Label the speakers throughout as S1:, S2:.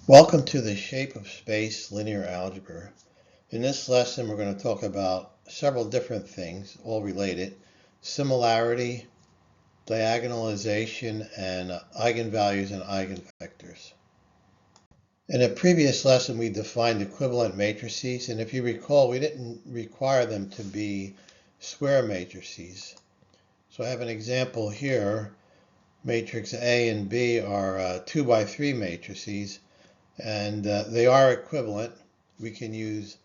S1: Welcome to the shape of space linear algebra. In this lesson, we're going to talk about several different things, all related: similarity, diagonalization, and eigenvalues and eigenvectors. In a previous lesson, we defined equivalent matrices, and if you recall, we didn't require them to be square matrices. So I have an example here. Matrix A and B are 2 by 3 matrices, and they are equivalent. We can use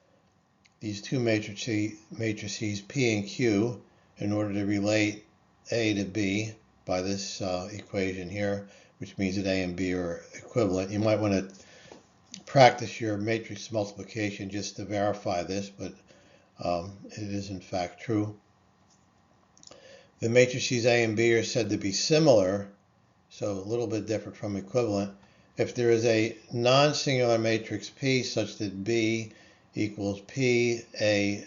S1: these two matrices P and Q in order to relate A to B by this equation here, which means that A and B are equivalent. You might want to practice your matrix multiplication just to verify this, but it is in fact true. The matrices A and B are said to be similar, so a little bit different from equivalent, if there is a non-singular matrix P such that B equals P, A,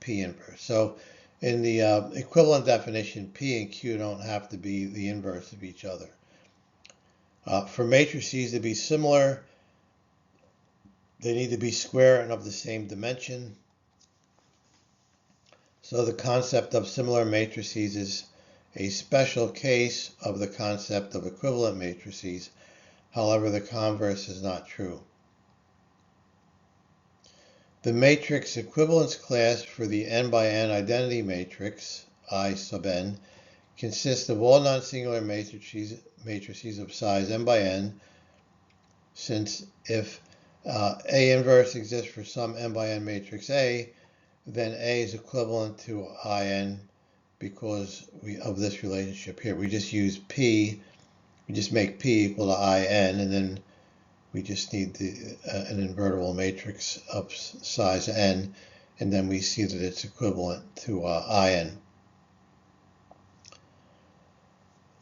S1: P inverse. So in the equivalent definition, P and Q don't have to be the inverse of each other. For matrices to be similar, they need to be square and of the same dimension. So the concept of similar matrices is a special case of the concept of equivalent matrices. However, the converse is not true. The matrix equivalence class for the n by n identity matrix, I sub n, consists of all non-singular matrices of size n by n, since if A inverse exists for some n by n matrix A, then A is equivalent to In because of this relationship here. We just use P, we just make P equal to In, and then we just need an invertible matrix of size n, and then we see that it's equivalent to In.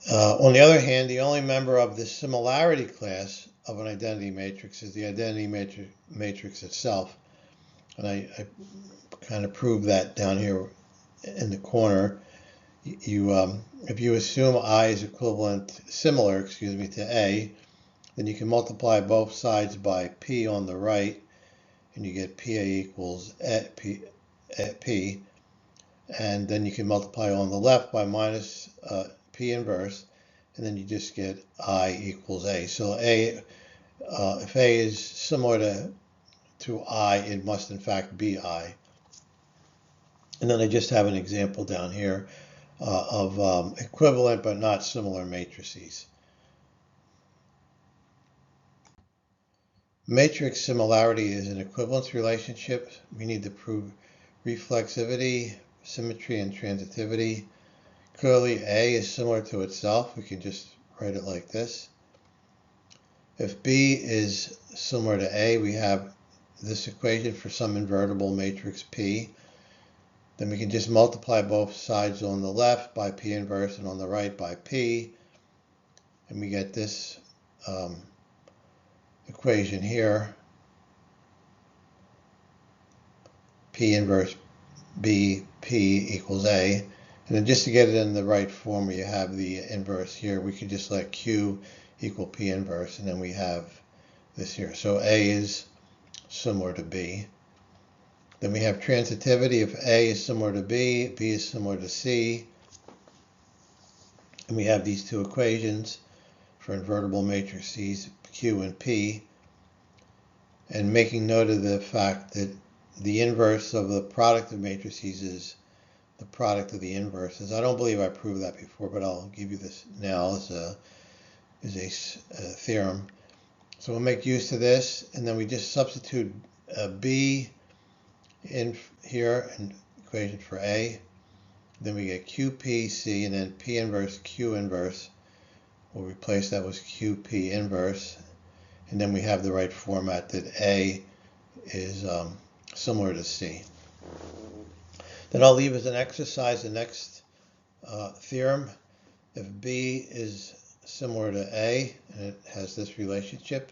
S1: On the other hand, the only member of the similarity class of an identity matrix is the identity matrix itself. And I kind of proved that down here in the corner. If you assume I is similar to A, then you can multiply both sides by P on the right, and you get PA equals P, and then you can multiply on the left by minus P inverse, and then you just get I equals A. So if A is similar to I, it must in fact be I. And then I just have an example down here of equivalent but not similar matrices. Matrix similarity is an equivalence relationship. We need to prove reflexivity, symmetry, and transitivity. Clearly, A is similar to itself. We can just write it like this. If B is similar to A, we have this equation for some invertible matrix P. Then we can just multiply both sides on the left by P inverse and on the right by P. And we get this equation here, P inverse B, P equals A. And then just to get it in the right form where you have the inverse here, we could just let Q equal P inverse, and then we have this here. So A is similar to B. Then we have transitivity. If A is similar to B, B is similar to C. And we have these two equations for invertible matrices, Q and P. And making note of the fact that the inverse of the product of matrices is the product of the inverses. I don't believe I proved that before, but I'll give you this now as a theorem. So we'll make use of this, and then we just substitute B in here in equation for A. Then we get QPC, and then P inverse Q inverse. We'll replace that with QP inverse, and then we have the right format that A is similar to C. Then I'll leave as an exercise the next theorem. If B is similar to A, and it has this relationship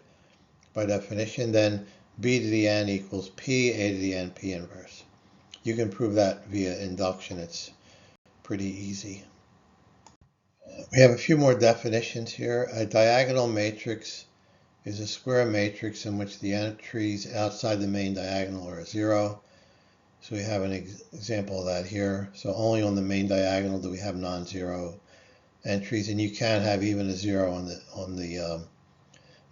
S1: by definition, then B to the n equals P, A to the n, P inverse. You can prove that via induction. It's pretty easy. We have a few more definitions here. A diagonal matrix is a square matrix in which the entries outside the main diagonal are 0. So we have an example of that here. So only on the main diagonal do we have non-zero entries, and you can have even a 0 on the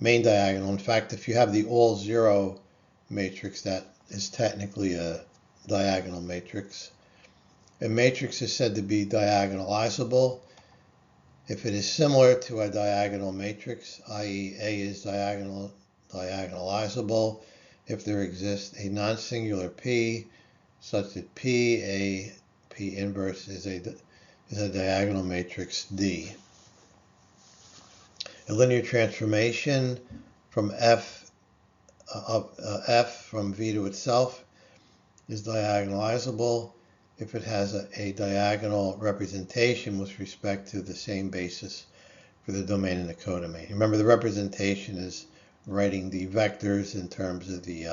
S1: main diagonal. In fact, if you have the all 0 matrix, that is technically a diagonal matrix. A matrix is said to be diagonalizable if it is similar to a diagonal matrix, i.e. A is diagonalizable if there exists a non-singular P such that P inverse is a diagonal matrix D. A linear transformation from F from V to itself is diagonalizable if it has a diagonal representation with respect to the same basis for the domain and the codomain. Remember, the representation is writing the vectors in terms of the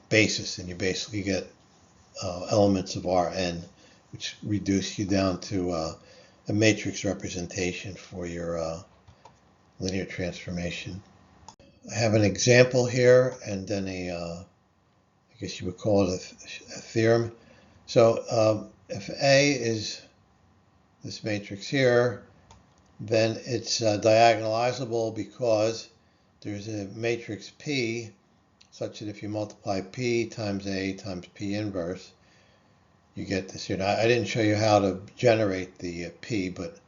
S1: basis, and you basically get elements of Rn, which reduce you down to a matrix representation for your linear transformation. I have an example here, and then I guess you would call it a theorem. So if A is this matrix here, then it's diagonalizable because there's a matrix P such that if you multiply P times A times P inverse, you get this here. Now, I didn't show you how to generate the P, but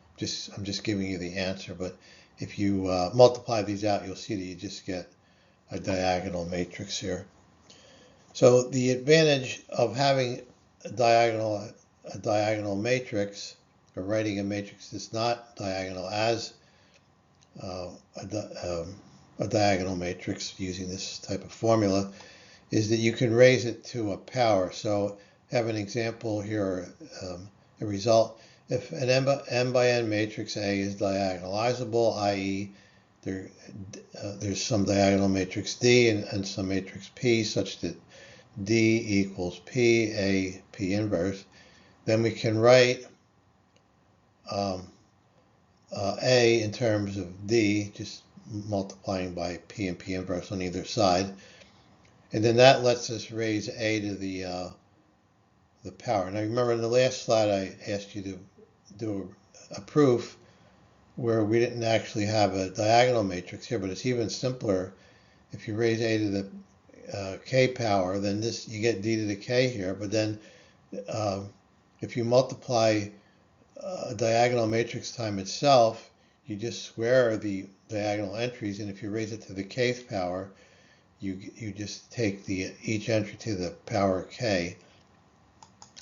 S1: I'm just giving you the answer. But if you multiply these out, you'll see that you just get a diagonal matrix here. So the advantage of having a diagonal matrix, or writing a matrix that's not diagonal as a diagonal matrix using this type of formula, is that you can raise it to a power. So I have an example here, a result. If an m by n matrix A is diagonalizable, i.e. there's some diagonal matrix D and some matrix P such that D equals P, A, P inverse, then we can write A in terms of D, just multiplying by P and P inverse on either side. And then that lets us raise A to the power. Now remember, in the last slide I asked you to do a proof where we didn't actually have a diagonal matrix here, but it's even simpler. If you raise A to the k power, then you get D to the k here. But then if you multiply a diagonal matrix time itself, you just square the diagonal entries, and if you raise it to the kth power, you just take each entry to the power k.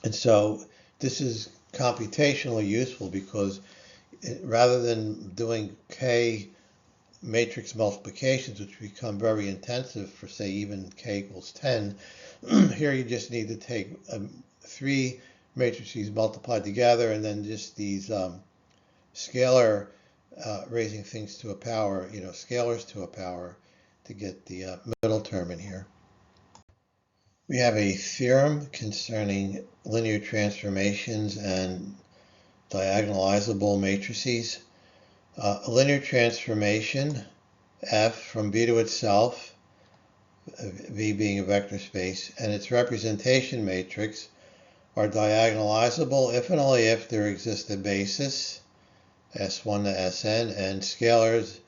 S1: And so this is computationally useful because rather than doing k matrix multiplications, which become very intensive for, say, even k equals 10, here you just need to take 3 matrices multiplied together, and then just these scalar raising things to a power, scalars to a power, to get the middle term in here. We have a theorem concerning linear transformations and diagonalizable matrices. A linear transformation, F from V to itself, V being a vector space, and its representation matrix are diagonalizable if and only if there exists a basis, S1 to Sn, and scalars,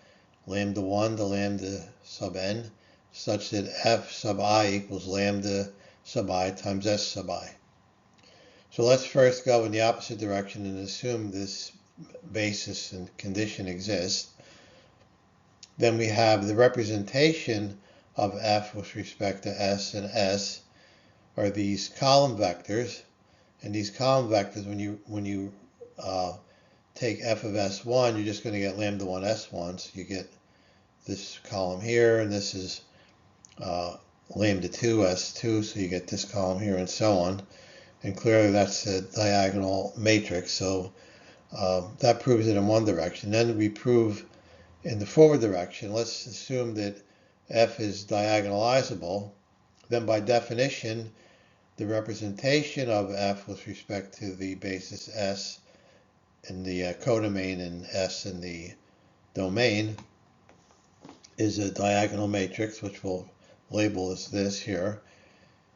S1: lambda 1 to lambda sub n, such that F sub I equals lambda sub I times S sub I. So let's first go in the opposite direction and assume this basis and condition exists. Then we have the representation of F with respect to S, and S are these column vectors. And these column vectors, when you take F of S1, you're just going to get lambda 1 S1. So you get this column here, and this is lambda 2 S2, so you get this column here, and so on. And clearly that's a diagonal matrix, so that proves it in one direction. Then we prove in the forward direction. Let's assume that F is diagonalizable. Then by definition, the representation of F with respect to the basis S in the codomain and S in the domain is a diagonal matrix, which we'll label as this here.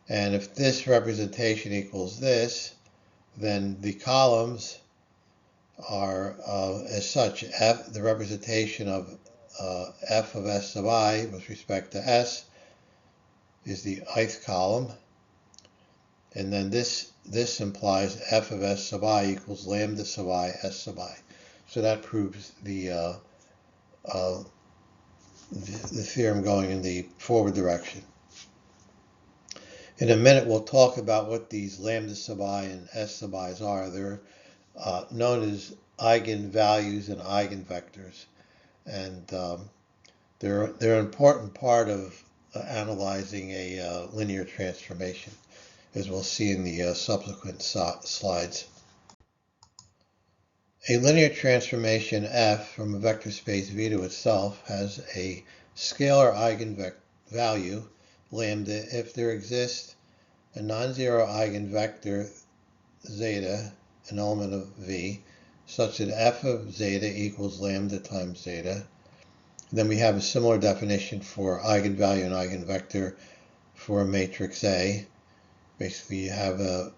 S1: And if this representation equals this, then the columns are as such. The representation of f of s sub I with respect to s is the ith column. And then this implies f of s sub I equals lambda sub I s sub I. So that proves the theorem going in the forward direction. In a minute, we'll talk about what these lambda sub I and s sub i's are. They're known as eigenvalues and eigenvectors, and they're an important part of analyzing a linear transformation, as we'll see in the subsequent slides. A linear transformation f from a vector space V to itself has a scalar eigenvalue lambda if there exists a non-zero eigenvector zeta, an element of V, such that f of zeta equals lambda times zeta. Then we have a similar definition for eigenvalue and eigenvector for a matrix A. Basically, you have a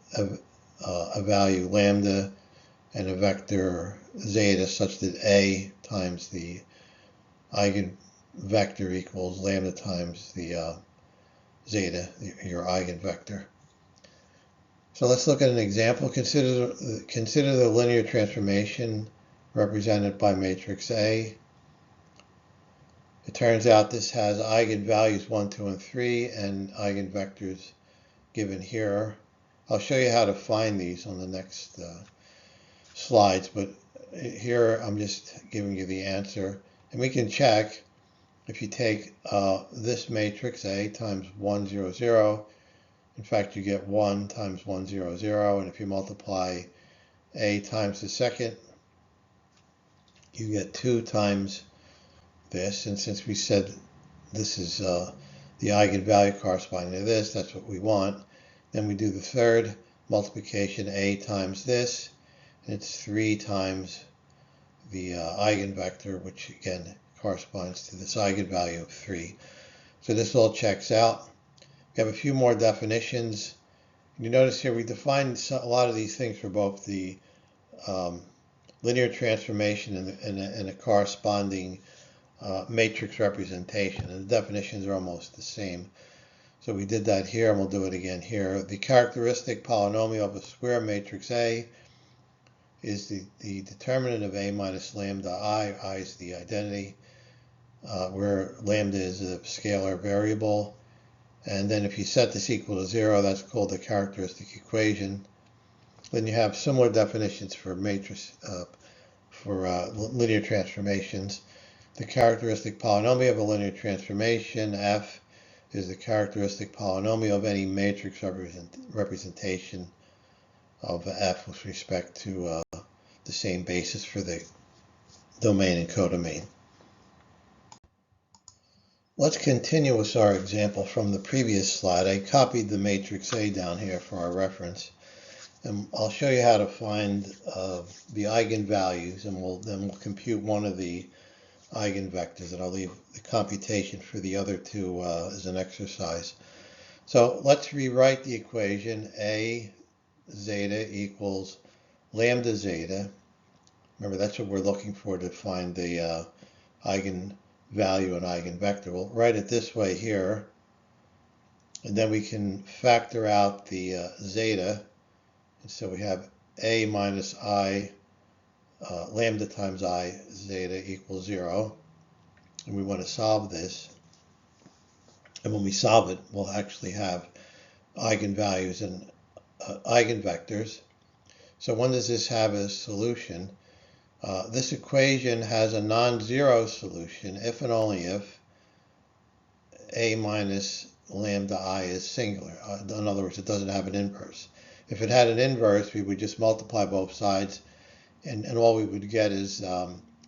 S1: value lambda and a vector zeta such that A times the eigenvector equals lambda times the zeta, your eigenvector. So let's look at an example. Consider the linear transformation represented by matrix A. It turns out this has eigenvalues 1, 2, and 3 and eigenvectors given here. I'll show you how to find these on the next slides, but here I'm just giving you the answer. And we can check if you take this matrix A times 1, 0, 0. In fact, you get 1 times 1, 0, 0. And if you multiply A times the second, you get 2 times this. And since we said this is the eigenvalue corresponding to this, that's what we want. Then we do the third multiplication, A times this. And it's 3 times the eigenvector, which again corresponds to this eigenvalue of 3. So this all checks out. We have a few more definitions. You notice here we define a lot of these things for both the linear transformation and a corresponding matrix representation. And the definitions are almost the same. So we did that here, and we'll do it again here. The characteristic polynomial of a square matrix A is the determinant of A minus lambda I. I is the identity, where lambda is a scalar variable. And then if you set this equal to 0, that's called the characteristic equation. Then you have similar definitions for linear transformations. The characteristic polynomial of a linear transformation, F, is the characteristic polynomial of any matrix representation of F with respect to the same basis for the domain and codomain. Let's continue with our example from the previous slide. I copied the matrix A down here for our reference, and I'll show you how to find the eigenvalues, and then we'll compute one of the eigenvectors, and I'll leave the computation for the other two as an exercise. So let's rewrite the equation. A zeta equals lambda zeta. Remember, that's what we're looking for to find the eigenvalue and eigenvector. We'll write it this way here, and then we can factor out the zeta. And so we have A minus I lambda times I zeta equals 0. And we want to solve this. And when we solve it, we'll actually have eigenvalues and eigenvectors. So when does this have a solution? This equation has a non-zero solution if and only if A minus lambda I is singular. In other words, it doesn't have an inverse. If it had an inverse, we would just multiply both sides, and all we would get is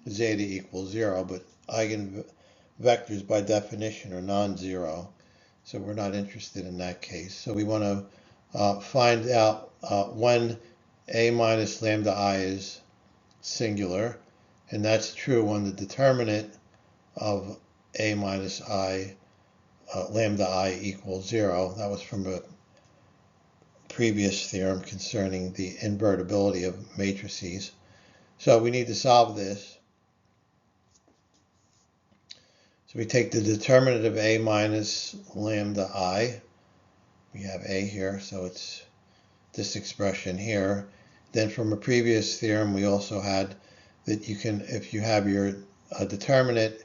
S1: zeta equals 0, but eigenvectors by definition are non-zero, so we're not interested in that case. So we want to find out when A minus lambda I is singular, and that's true when the determinant of a minus I, lambda I equals 0. That was from a previous theorem concerning the invertibility of matrices. So we need to solve this. So we take the determinant of a minus lambda I. We have a here, so it's this expression here. Then from a previous theorem, we also had that you can, if you have your determinant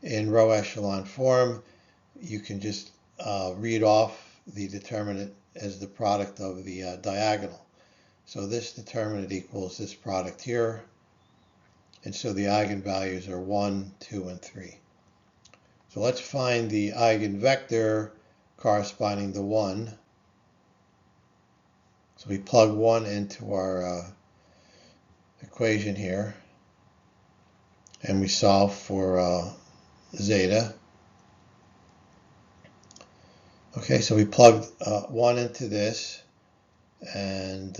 S1: in row echelon form, you can just read off the determinant as the product of the diagonal. So this determinant equals this product here. And so the eigenvalues are 1, 2, and 3. So let's find the eigenvector corresponding to 1. So we plug 1 into our equation here, and we solve for zeta. Okay, so we plugged 1 into this, and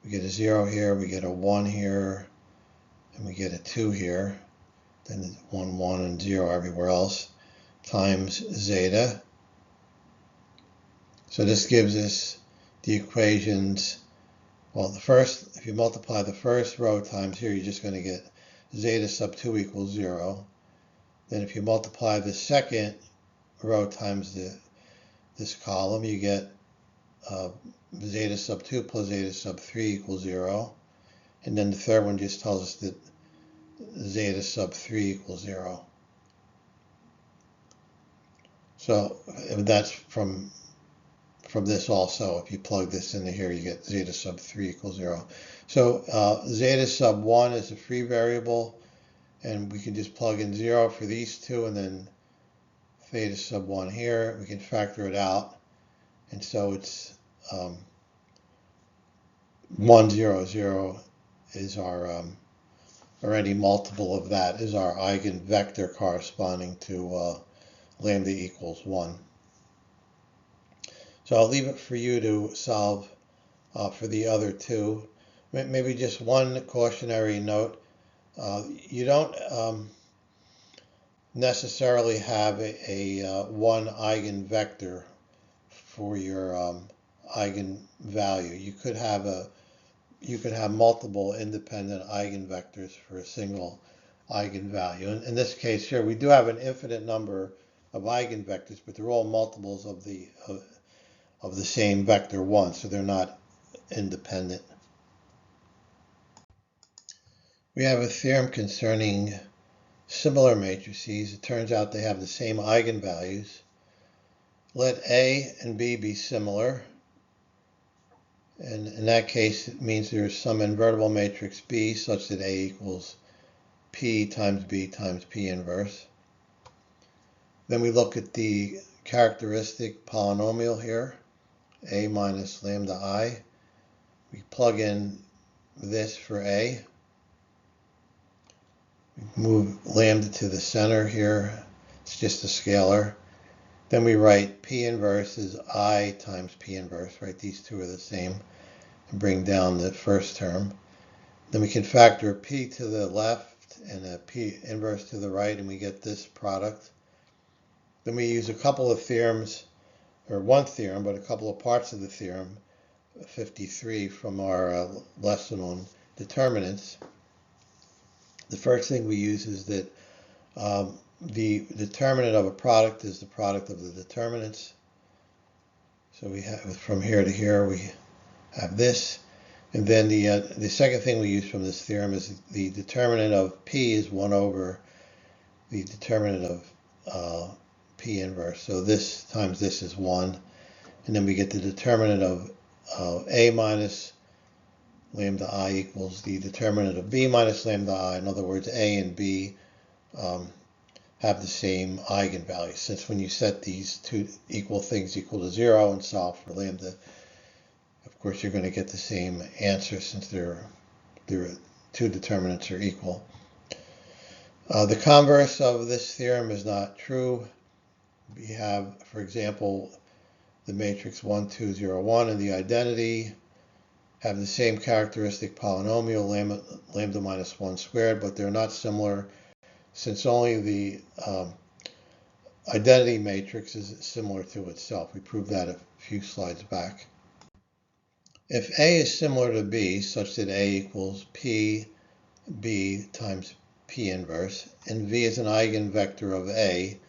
S1: we get a 0 here, we get a 1 here, and we get a 2 here, then 1, 1, and 0 everywhere else, times zeta. So this gives us the equations. Well, the first, if you multiply the first row times here, you're just going to get zeta sub 2 equals 0. Then if you multiply the second row times this column, you get zeta sub 2 plus zeta sub 3 equals 0. And then the third one just tells us that zeta sub 3 equals 0. So that's from this also. If you plug this into here, you get zeta sub 3 equals 0. So zeta sub 1 is a free variable, and we can just plug in 0 for these two, and then theta sub 1 here. We can factor it out, and so it's 1, 0, 0 is our, or any multiple of that is our eigenvector corresponding to lambda equals 1. So I'll leave it for you to solve for the other two. Maybe just one cautionary note. You don't necessarily have a one eigenvector for your eigenvalue. You could have multiple independent eigenvectors for a single eigenvalue. In this case here, we do have an infinite number of eigenvectors, but they're all multiples of the same vector 1, so they're not independent. We have a theorem concerning similar matrices. It turns out they have the same eigenvalues. Let A and B be similar, and in that case it means there's some invertible matrix B such that A equals P times B times P inverse. Then we look at the characteristic polynomial here, A minus lambda I. We plug in this for A. We move lambda to the center here. It's just a scalar. Then we write P inverse is I times P inverse, right? These two are the same. And bring down the first term. Then we can factor P to the left and a P inverse to the right, and we get this product. Then we use a couple of theorems, or one theorem, but a couple of parts of the theorem, 53 from our lesson on determinants. The first thing we use is that the determinant of a product is the product of the determinants. So we have from here to here we have this, and then the second thing we use from this theorem is the determinant of P is 1 over the determinant of P inverse. So this times this is 1, and then we get the determinant of A minus lambda I equals the determinant of B minus lambda I. In other words, A and B have the same eigenvalue. Since when you set these two equal things equal to 0 and solve for lambda, of course you're going to get the same answer since their two determinants are equal. The converse of this theorem is not true. We have, for example, the matrix 1, 2, 0, 1 and the identity have the same characteristic polynomial, lambda minus 1 squared, but they're not similar. since only the identity matrix is similar to itself. We proved that a few slides back. If A is similar to B, such that A equals P B times P inverse, and V is an eigenvector of A,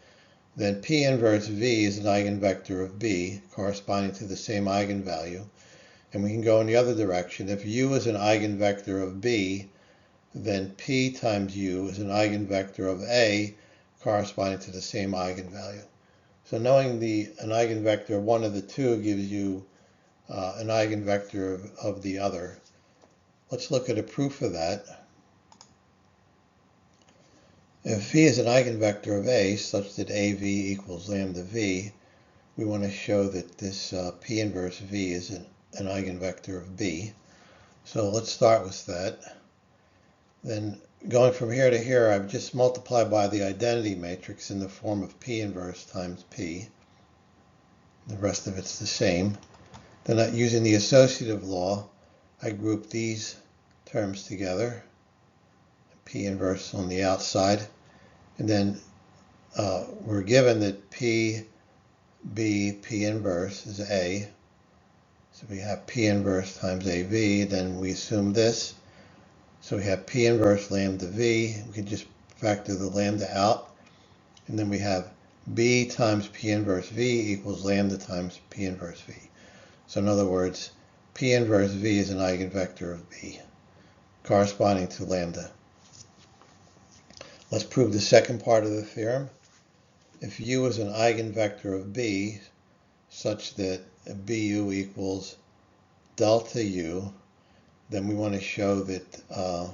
S1: then P inverse V is an eigenvector of B, corresponding to the same eigenvalue. And we can go in the other direction. If U is an eigenvector of B, then P times U is an eigenvector of A, corresponding to the same eigenvalue. So knowing an eigenvector of one of the two gives you an eigenvector of the other. Let's look at a proof of that. If V is an eigenvector of A such that AV equals lambda V, we want to show that this P inverse V is an eigenvector of B. So let's start with that. Then going from here to here, I've just multiplied by the identity matrix in the form of P inverse times P. The rest of it's the same. Then using the associative law, I group these terms together. P inverse on the outside. And then we're given that P inverse is A. So we have P inverse times AV. Then we assume this. So we have P inverse lambda V. We can just factor the lambda out. And then we have B times P inverse V equals lambda times P inverse V. So in other words, P inverse V is an eigenvector of B, corresponding to lambda. Let's prove the second part of the theorem. If U is an eigenvector of B, such that BU equals delta U, then we want to show that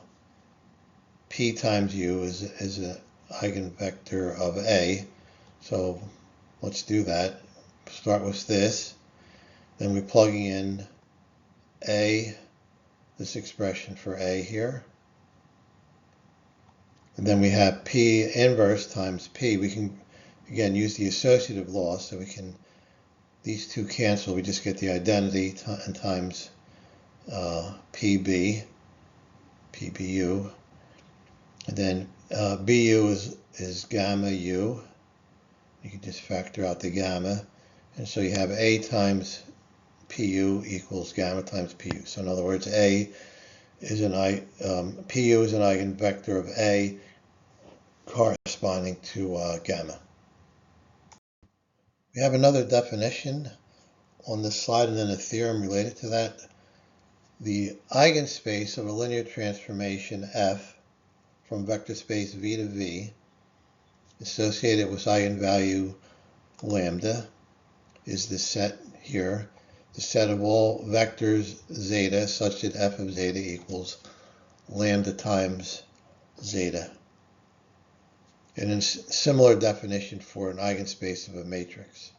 S1: P times U is an eigenvector of A. So let's do that. Start with this. Then we're plugging in A, this expression for A here. And then we have P inverse times P. We can, again, use the associative law, so we can, these two cancel. We just get the identity times PB, PBU. And then BU is gamma U. You can just factor out the gamma. And so you have A times PU equals gamma times PU. So in other words, A is PU is an eigenvector of A corresponding to gamma. We have another definition on this slide and then a theorem related to that. The eigenspace of a linear transformation F from vector space V to V associated with eigenvalue lambda is the set here, the set of all vectors zeta such that F of zeta equals lambda times zeta. And a similar definition for an eigenspace of a matrix.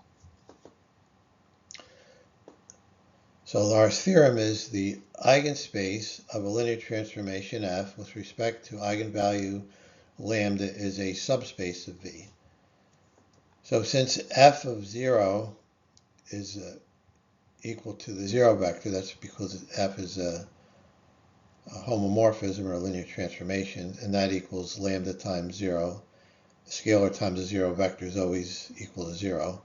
S1: So our theorem is the eigenspace of a linear transformation F with respect to eigenvalue lambda is a subspace of V. So since F of 0 is equal to the 0 vector, that's because F is a homomorphism or a linear transformation, and that equals lambda times 0. The scalar times the 0 vector is always equal to 0.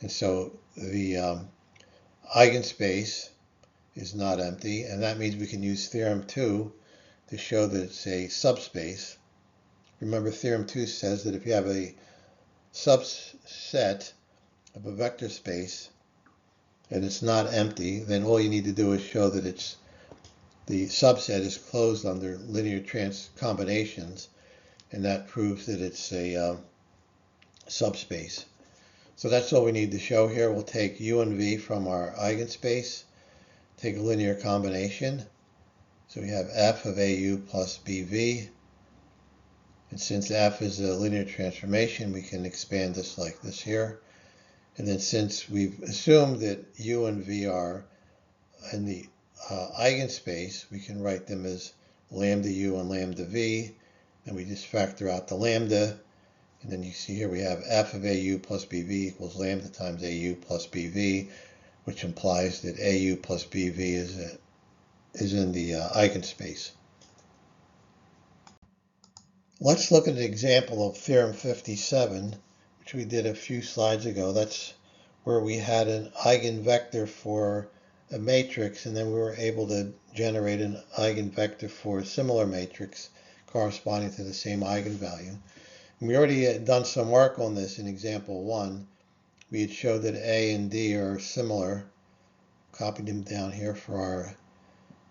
S1: And so the eigenspace is not empty, and that means we can use theorem 2 to show that it's a subspace. Remember, theorem 2 says that if you have a subset of a vector space and it's not empty, then all you need to do is show that the subset is closed under linear combinations, and that proves that it's a subspace. So that's all we need to show here. We'll take U and V from our eigenspace, take a linear combination. So we have F of AU plus BV. And since F is a linear transformation, we can expand this like this here. And then since we've assumed that U and V are in the eigenspace, we can write them as lambda U and lambda V. And we just factor out the lambda. And then you see here we have F of AU plus BV equals lambda times AU plus BV, which implies that AU plus BV is in the eigenspace. Let's look at an example of theorem 57, which we did a few slides ago. That's where we had an eigenvector for a matrix, and then we were able to generate an eigenvector for a similar matrix corresponding to the same eigenvalue. And we already had done some work on this in example 1. We had showed that A and D are similar. Copied them down here for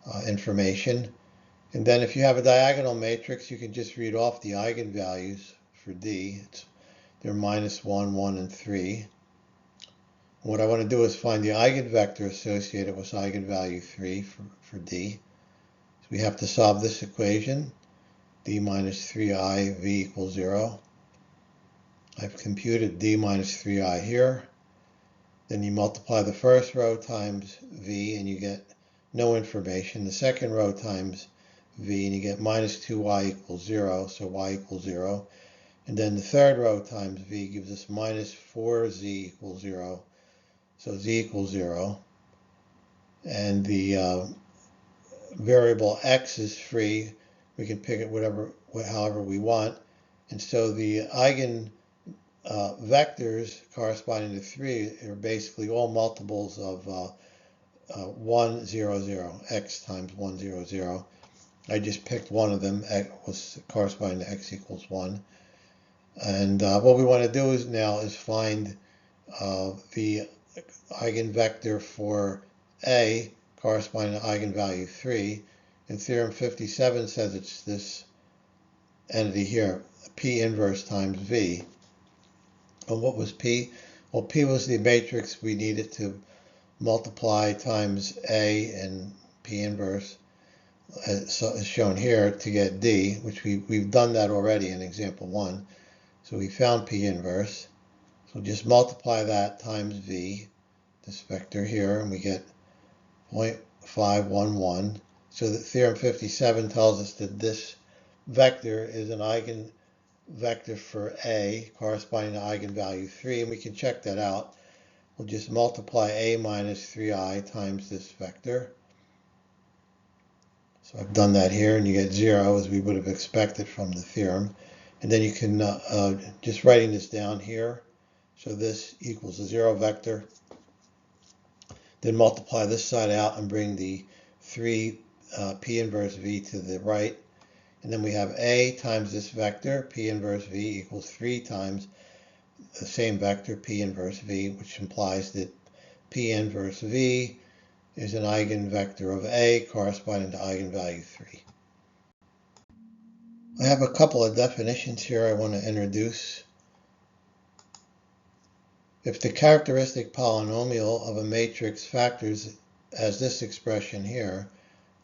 S1: our information. And then if you have a diagonal matrix, you can just read off the eigenvalues for D. They're -1, 1, and 3. What I want to do is find the eigenvector associated with eigenvalue 3 for D. So we have to solve this equation, D minus 3i v equals 0. I've computed D minus 3i here. Then you multiply the first row times v and you get no information. The second row times v and you get minus 2y equals 0, so y equals 0. And then the third row times v gives us minus 4z equals 0, so z equals 0. And the variable x is free. We can pick it however we want. And so the eigenvectors corresponding to 3 are basically all multiples of 1, 0, 0, x times 1, 0, 0. I just picked one of them, was corresponding to x equals 1. And what we want to do is find the eigenvector for A corresponding to eigenvalue 3. And theorem 57 says it's this entity here, P inverse times V. And what was P? Well, P was the matrix we needed to multiply times A and P inverse, as shown here, to get D, which we've done that already in example 1. So we found P inverse. So just multiply that times V, this vector here, and we get 0.511. So that theorem 57 tells us that this vector is an eigenvector for A corresponding to eigenvalue 3, and we can check that out. We'll just multiply A minus 3i times this vector. So I've done that here, and you get 0 as we would have expected from the theorem. And then you can, just writing this down here, so this equals a 0 vector. Then multiply this side out and bring the 3 P inverse V to the right. And then we have A times this vector, P inverse V equals 3 times the same vector, P inverse V, which implies that P inverse V is an eigenvector of A corresponding to eigenvalue 3. I have a couple of definitions here I want to introduce. If the characteristic polynomial of a matrix factors as this expression here,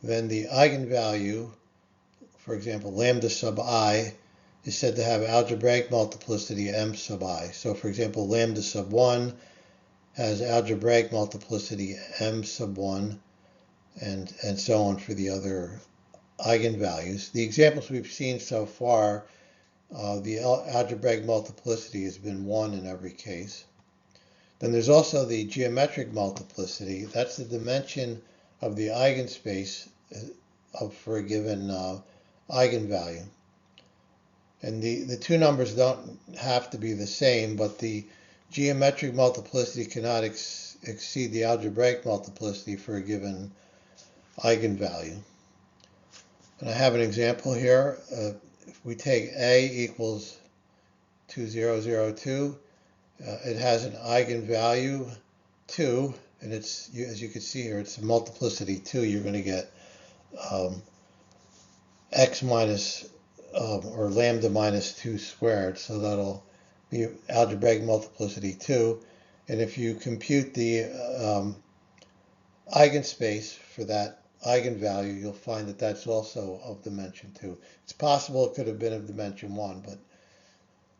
S1: then the eigenvalue, for example, lambda sub I, is said to have algebraic multiplicity m sub I. So for example, lambda sub 1 has algebraic multiplicity m sub 1, and so on for the other eigenvalues. The examples we've seen so far, the algebraic multiplicity has been 1 in every case. Then there's also the geometric multiplicity. That's the dimension of the eigenspace for a given eigenvalue. And the two numbers don't have to be the same, but the geometric multiplicity cannot exceed the algebraic multiplicity for a given eigenvalue. And I have an example here. If we take A equals 2002, it has an eigenvalue 2, and it's, as you can see here, it's a multiplicity 2. You're going to get x minus or lambda minus 2 squared, so that'll be algebraic multiplicity 2. And if you compute the eigenspace for that eigenvalue, you'll find that that's also of dimension 2. It's possible it could have been of dimension 1, but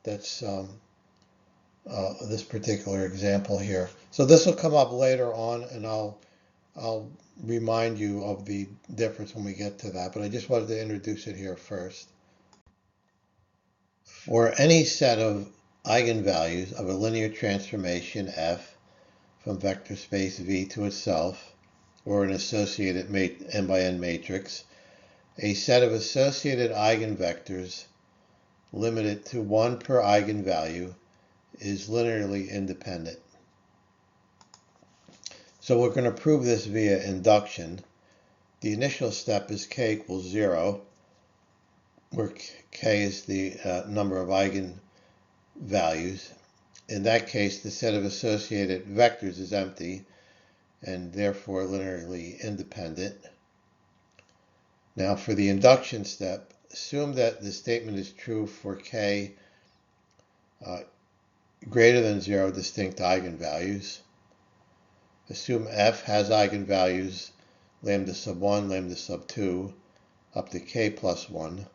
S1: that's this particular example here. So this will come up later on, and I'll remind you of the difference when we get to that, but I just wanted to introduce it here first. For any set of eigenvalues of a linear transformation f from vector space V to itself, or an associated n by n matrix, a set of associated eigenvectors limited to 1 per eigenvalue is linearly independent. So we're going to prove this via induction. The initial step is k equals 0, where k is the number of eigenvalues. In that case, the set of associated vectors is empty and therefore linearly independent. Now for the induction step, assume that the statement is true for k greater than 0 distinct eigenvalues. Assume f has eigenvalues lambda sub 1, lambda sub 2, up to k plus 1,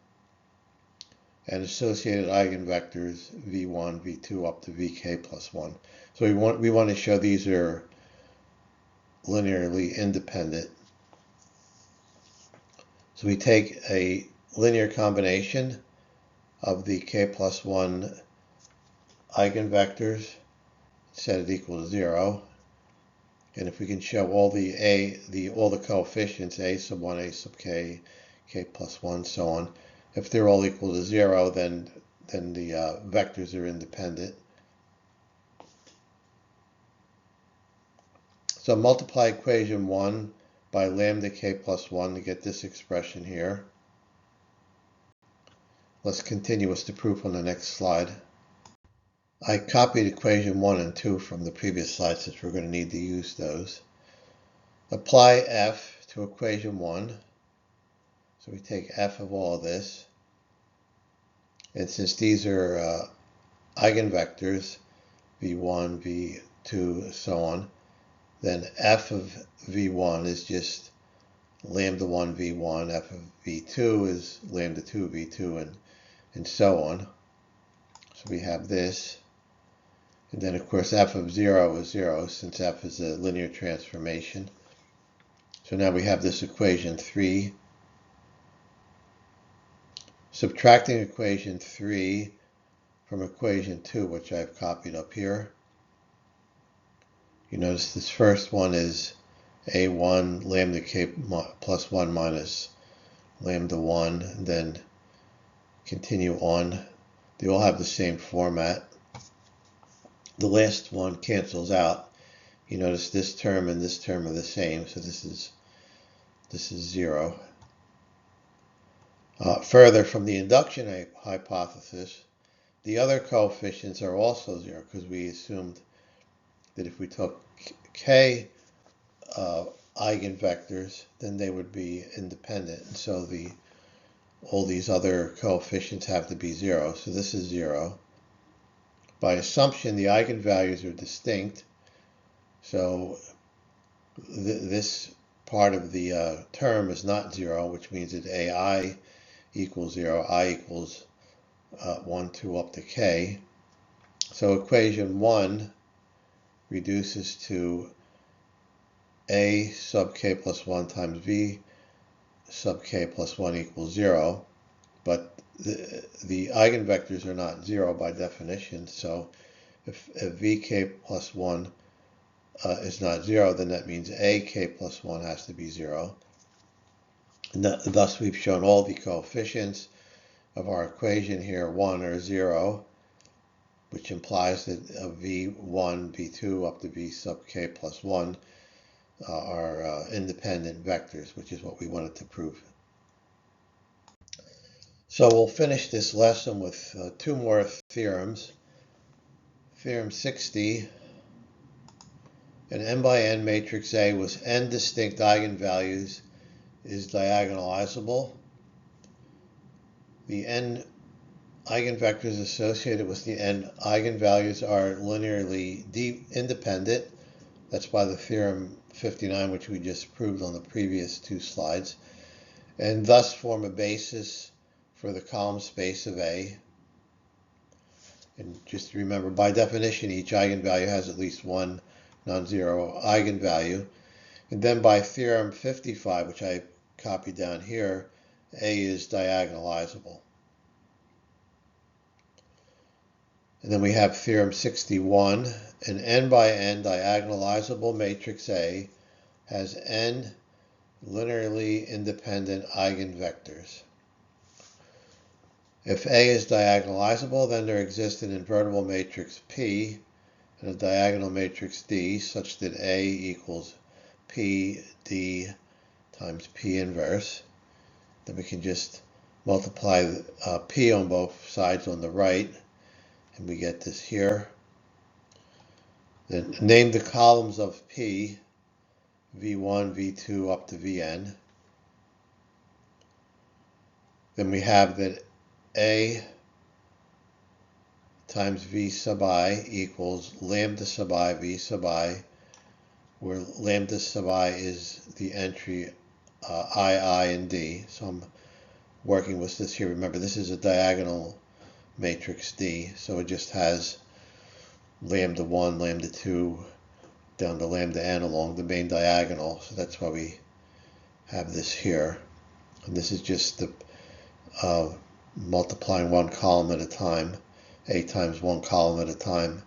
S1: and associated eigenvectors v1, v2, up to vk plus 1. So we want to show these are linearly independent. So we take a linear combination of the k plus 1 eigenvectors, set it equal to 0, and if we can show all the coefficients, a sub 1, a sub k, k plus 1, so on, if they're all equal to 0, then the vectors are independent. So multiply equation 1 by lambda k plus 1 to get this expression here. Let's continue with the proof on the next slide. I copied equation 1 and 2 from the previous slide since we're going to need to use those. Apply f to equation 1. So we take f of all of this. And since these are eigenvectors, v1, v2, so on, then f of v1 is just lambda 1 v1, f of v2 is lambda 2 v2, and so on. So we have this. And then, of course, f of 0 is 0, since f is a linear transformation. So now we have this equation 3. Subtracting equation 3 from equation 2, which I've copied up here. You notice this first one is a1 lambda k plus 1 minus lambda 1, and then continue on. They all have the same format. The last one cancels out. You notice this term and this term are the same, so this is 0. Further, from the induction hypothesis, the other coefficients are also 0, because we assumed that if we took k eigenvectors, then they would be independent. And so all these other coefficients have to be 0. So this is 0. By assumption, the eigenvalues are distinct. So this part of the term is not 0, which means that ai equals 0, I equals 1, 2 up to k. So equation 1 reduces to a sub k plus 1 times v sub k plus 1 equals 0, but the eigenvectors are not 0 by definition, so if vk plus 1 is not 0, then that means a k plus 1 has to be 0. And thus we've shown all the coefficients of our equation here, 1 or 0, which implies that v1, v2 up to v sub k plus 1 are independent vectors, which is what we wanted to prove. So we'll finish this lesson with 2 more theorems. Theorem 60, an n by n matrix A with n distinct eigenvalues is diagonalizable. The n eigenvectors associated with the n eigenvalues are linearly independent. That's by the theorem 59, which we just proved on the previous 2 slides, and thus form a basis for the column space of A. And just remember, by definition, each eigenvalue has at least one non-zero eigenvalue. And then by theorem 55, which I copied down here, A is diagonalizable. And then we have theorem 61, an n by n diagonalizable matrix A has n linearly independent eigenvectors. If A is diagonalizable, then there exists an invertible matrix P and a diagonal matrix D such that A equals P D times P inverse. Then we can just multiply P on both sides on the right, and we get this here. Then name the columns of P, V1, V2 up to Vn. Then we have that A times V sub I equals lambda sub I V sub I, where lambda sub I is the entry I, and D. So I'm working with this here. Remember, this is a diagonal matrix D, so it just has lambda 1, lambda 2, down to lambda n along the main diagonal. So that's why we have this here. And this is just the multiplying one column at a time, A times one column at a time,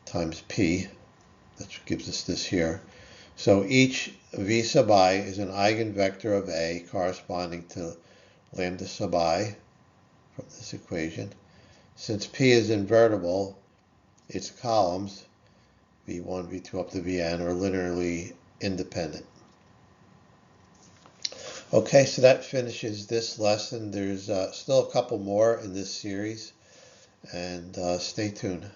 S1: times P. That gives us this here. So each V sub I is an eigenvector of A corresponding to lambda sub I from this equation. Since P is invertible, its columns, V1, V2 up to Vn, are linearly independent. Okay, so that finishes this lesson. There's still a couple more in this series, and stay tuned.